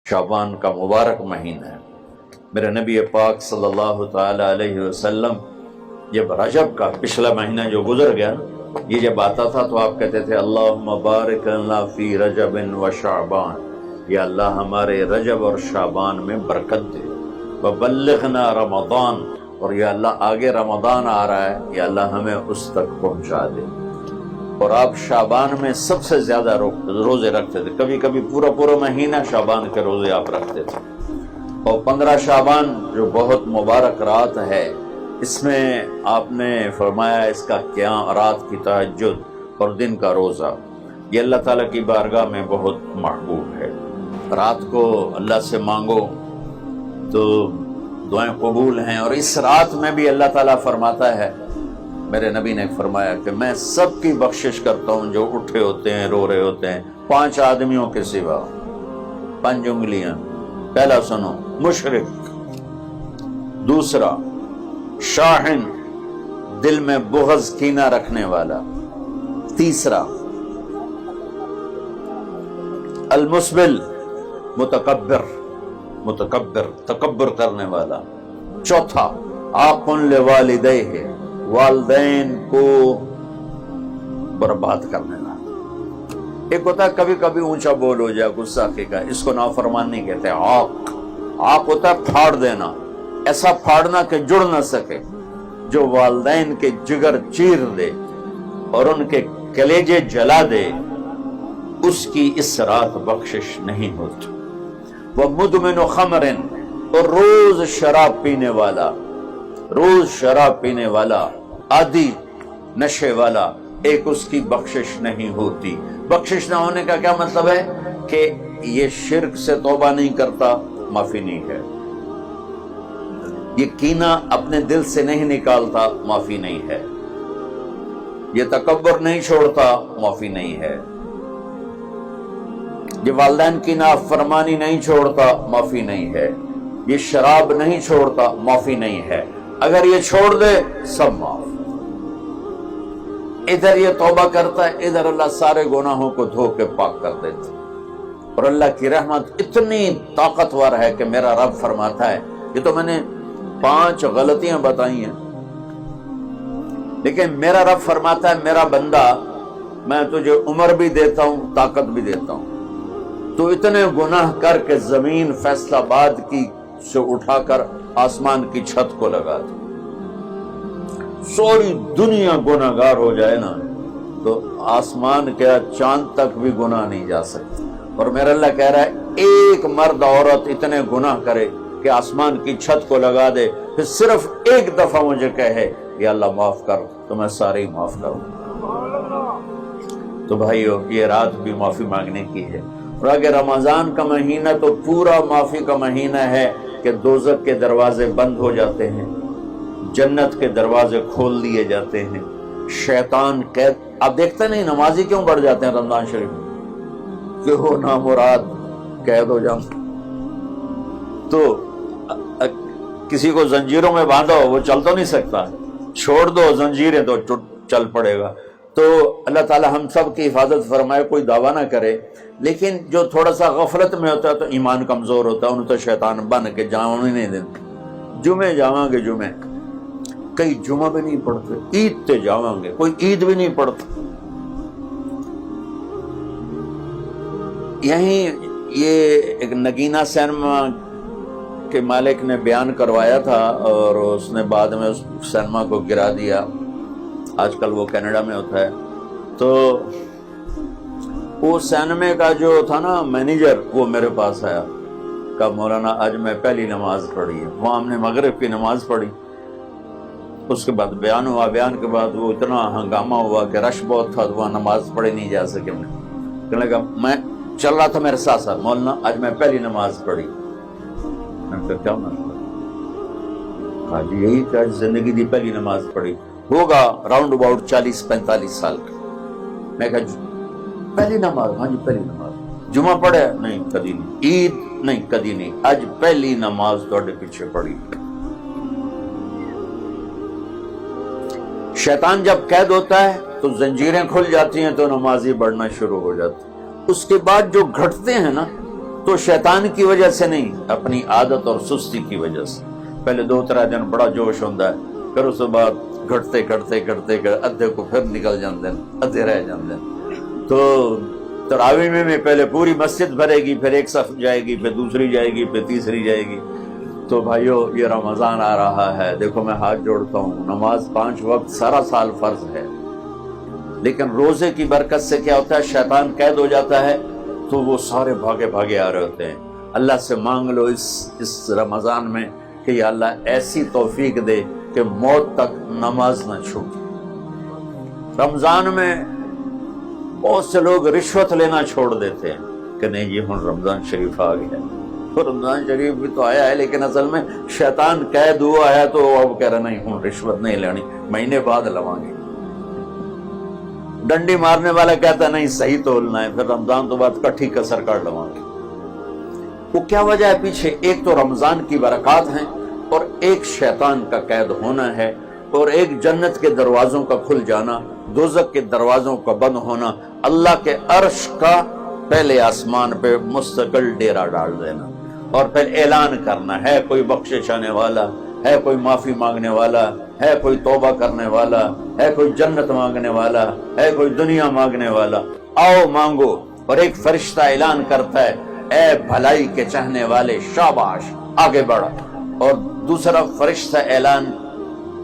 شعبان کا مبارک مہینہ ہے۔ میرے نبی پاک صلی اللہ تعالی علیہ وسلم جب رجب کا پچھلا مہینہ جو گزر گیا یہ جب آتا تھا تو آپ کہتے تھے اللہم بارک لنا فی رجب و شعبان، یا اللہ ہمارے رجب اور شعبان میں برکت دے، وبلغنا رمضان، اور یا اللہ آگے رمضان آ رہا ہے، یا اللہ ہمیں اس تک پہنچا دے۔ اور آپ شعبان میں سب سے زیادہ روزے رکھتے تھے، کبھی کبھی پورا مہینہ شعبان کے روزے آپ رکھتے تھے۔ اور 15 شعبان جو بہت مبارک رات ہے، اس میں آپ نے فرمایا اس کا قیام، رات کی تہجد اور دن کا روزہ، یہ اللہ تعالیٰ کی بارگاہ میں بہت محبوب ہے۔ رات کو اللہ سے مانگو تو دعائیں قبول ہیں، اور اس رات میں بھی اللہ تعالیٰ فرماتا ہے، میرے نبی نے فرمایا کہ میں سب کی بخشش کرتا ہوں جو اٹھے ہوتے ہیں، رو رہے ہوتے ہیں، 5 آدمیوں کے سوا، 5 انگلیاں۔ پہلا سنو، مشرک، دوسرا شاحن، دل میں بغض کینہ رکھنے والا، تیسرا المسبل، متکبر تکبر کرنے والا، چوتھا عاق لوالدیہ، والدین کو برباد کرنے والا۔ ایک ہوتا ہے کبھی کبھی اونچا بول ہو جائے، غصہ کا، اس کو نافرمان نہیں کہتے۔ عاق ہوتا ہے پھاڑ دینا، ایسا پھاڑنا کہ جڑ نہ سکے، جو والدین کے جگر چیر دے اور ان کے کلیجے جلا دے، اس کی اس رات بخشش نہیں ہوتی۔ وہ مدمن خمر، اور روز شراب پینے والا، عادی نشے والا، ایک اس کی بخشش نہیں ہوتی۔ بخشش نہ ہونے کا کیا مطلب ہے؟ کہ یہ شرک سے توبہ نہیں کرتا، معافی نہیں ہے، یہ کینہ اپنے دل سے نہیں نکالتا، معافی نہیں ہے، یہ تکبر نہیں چھوڑتا، معافی نہیں ہے، یہ والدین کی نافرمانی نہیں چھوڑتا، معافی نہیں ہے، یہ شراب نہیں چھوڑتا، معافی نہیں ہے۔ اگر یہ چھوڑ دے سب معاف۔ ادھر یہ توبہ کرتا ہے، ادھر اللہ سارے گناہوں کو دھو کے پاک کر دیتا۔ اور اللہ کی رحمت اتنی طاقتور ہے کہ میرا رب فرماتا ہے، یہ تو میں نے 5 غلطیاں بتائی ہیں، لیکن میرا رب فرماتا ہے میرا بندہ، میں تجھے عمر بھی دیتا ہوں، طاقت بھی دیتا ہوں، تو اتنے گناہ کر کے زمین فیصل آباد کی سے اٹھا کر آسمان کی چھت کو لگا دے، سوری دنیا گناہگار ہو جائے نا تو آسمان کیا چاند تک بھی گناہ نہیں جا سکتے۔ اور میرا اللہ کہہ رہا ہے ایک مرد عورت اتنے گناہ کرے کہ آسمان کی چھت کو لگا دے، پھر صرف ایک دفعہ مجھے کہے یا اللہ معاف کر، تو میں سارے ہی معاف کروں۔ تو بھائیو، یہ رات بھی معافی مانگنے کی ہے۔ اور اگر رمضان کا مہینہ تو پورا معافی کا مہینہ ہے کہ دوزخ کے دروازے بند ہو جاتے ہیں، جنت کے دروازے کھول دیے جاتے ہیں، شیطان قید، آپ دیکھتے نہیں نمازی کیوں بڑھ جاتے ہیں رمضان شریف میں؟ کہ وہ نامراد قید ہو جاتے، تو کسی کو زنجیروں میں باندھو وہ چل تو نہیں سکتا، چھوڑ دو زنجیریں تو چل پڑے گا۔ تو اللہ تعالی ہم سب کی حفاظت فرمائے، کوئی دعویٰ نہ کرے، لیکن جو تھوڑا سا غفلت میں ہوتا ہے تو ایمان کمزور ہوتا ہے، انہوں تو شیطان بن کے جاؤں نہیں دیتے۔ جمعے جاواں گے، جمعے کئی جمعہ بھی نہیں پڑھتے، عید تے جاواں گے، کوئی عید بھی نہیں پڑھتا۔ یہیں یہ ایک نگینہ سینما کے مالک نے بیان کروایا تھا، اور اس نے بعد میں اس سینما کو گرا دیا، آج کل وہ کینیڈا میں ہوتا ہے۔ تو وہ سینمے کا جو تھا نا مینیجر، وہ میرے پاس آیا، کہا مولانا آج میں پہلی نماز پڑھی ہے۔ وہاں ہم نے مغرب کی نماز پڑھی، اس کے بعد بیان ہوا، بیان کے بعد وہ اتنا ہنگامہ ہوا کہ رش بہت تھا، وہاں نماز پڑھی نہیں جا سکے۔ کہنے لگا میں چل رہا تھا میرے ساتھ ساتھ، مولانا آج میں پہلی نماز پڑھی۔ میں نے کہا کیا مطلب؟ کہا جی یہی کہ آج زندگی دی پہلی نماز پڑھی، ہوگا راؤنڈ اباؤٹ 40-45 سال کا۔ میں کہا پہلی نماز؟ ہاں جی پہلی نماز۔ جمعہ پڑھے؟ نہیں کدی نہیں۔ عید؟ نہیں کدی نہیں۔ آج پہلی نماز توڑے پیچھے پڑھی۔ شیطان جب قید ہوتا ہے تو زنجیریں کھل جاتی ہیں، تو نمازی بڑھنا شروع ہو جاتی۔ اس کے بعد جو گھٹتے ہیں نا، تو شیطان کی وجہ سے نہیں، اپنی عادت اور سستی کی وجہ سے۔ پہلے 2-3 دن بڑا جوش ہوتا ہے، پھر اس کے بعد گھٹتے ادھے کو پھر نکل جاندے ادھے رہ جاندے۔ تو تراویح میں پہلے پوری مسجد بھرے گی، پھر ایک صف جائے گی، پھر دوسری جائے گی، پھر تیسری جائے گی۔ تو بھائیو یہ رمضان آ رہا ہے، دیکھو میں ہاتھ جوڑتا ہوں، نماز 5 وقت سارا سال فرض ہے، لیکن روزے کی برکت سے کیا ہوتا ہے، شیطان قید ہو جاتا ہے، تو وہ سارے بھاگے آ رہے ہوتے ہیں۔ اللہ سے مانگ لو اس رمضان میں کہ یا اللہ ایسی توفیق دے کہ موت تک نماز نہ چھوٹے۔ رمضان میں بہت سے لوگ رشوت لینا چھوڑ دیتے ہیں کہ نہیں یہ ہن رمضان شریف آ گیا، تو رمضان شریف بھی تو آیا ہے، لیکن اصل میں شیطان قید ہوا ہے، تو اب کہہ رہا نہیں ہن رشوت نہیں لینی، مہینے بعد لواں گے۔ ڈنڈی مارنے والا کہتا نہیں صحیح تولنا ہے، پھر رمضان تو بعد کٹھی کسر کر لواں گے۔ وہ کیا وجہ ہے پیچھے؟ ایک تو رمضان کی برکات ہیں، اور ایک شیطان کا قید ہونا ہے، اور ایک جنت کے دروازوں کا کھل جانا، دوزخ کے دروازوں کا بند ہونا، اللہ کے عرش کا پہلے آسمان پہ مستقل ڈیرا ڈال دینا، اور پھر اعلان کرنا ہے کوئی بخشش آنے والا ہے، کوئی معافی مانگنے والا ہے، کوئی توبہ کرنے والا ہے، کوئی جنت مانگنے والا ہے، کوئی دنیا مانگنے والا، آؤ مانگو۔ اور ایک فرشتہ اعلان کرتا ہے اے بھلائی کے چاہنے والے شاباش آگے بڑھ، اور دوسرا فرشتہ اعلان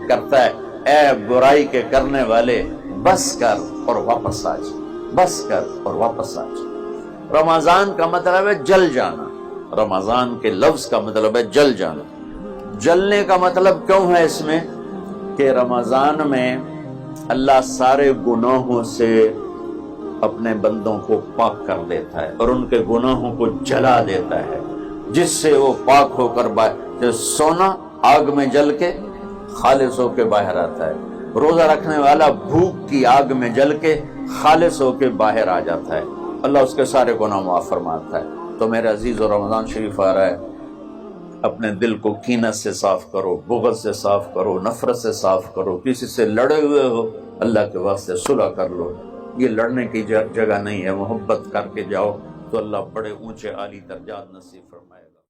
کرتا ہے اے برائی کے کرنے والے بس کر اور واپس آ جا، بس کر اور واپس آ جا۔ رمضان کا مطلب ہے جل جانا، رمضان کے لفظ کا مطلب ہے جل جانا۔ جلنے کا مطلب کیوں ہے اس میں کہ رمضان میں اللہ سارے گناہوں سے اپنے بندوں کو پاک کر دیتا ہے، اور ان کے گناہوں کو جلا دیتا ہے، جس سے وہ پاک ہو کر جیسے سونا آگ میں جل کے خالص ہو کے باہر آتا ہے، روزہ رکھنے والا بھوک کی آگ میں جل کے خالص ہو کے باہر آ جاتا ہے، اللہ اس کے سارے گناہ معاف فرماتا ہے۔ تو میرے عزیز، رمضان شریف آ رہا ہے، اپنے دل کو کینت سے صاف کرو، بغض سے صاف کرو، نفرت سے صاف کرو، کسی سے لڑے ہوئے ہو اللہ کے واسطے صلح کر لو، یہ لڑنے کی جگہ نہیں ہے، محبت کر کے جاؤ تو اللہ بڑے اونچے عالی درجات نصیب فرمائے۔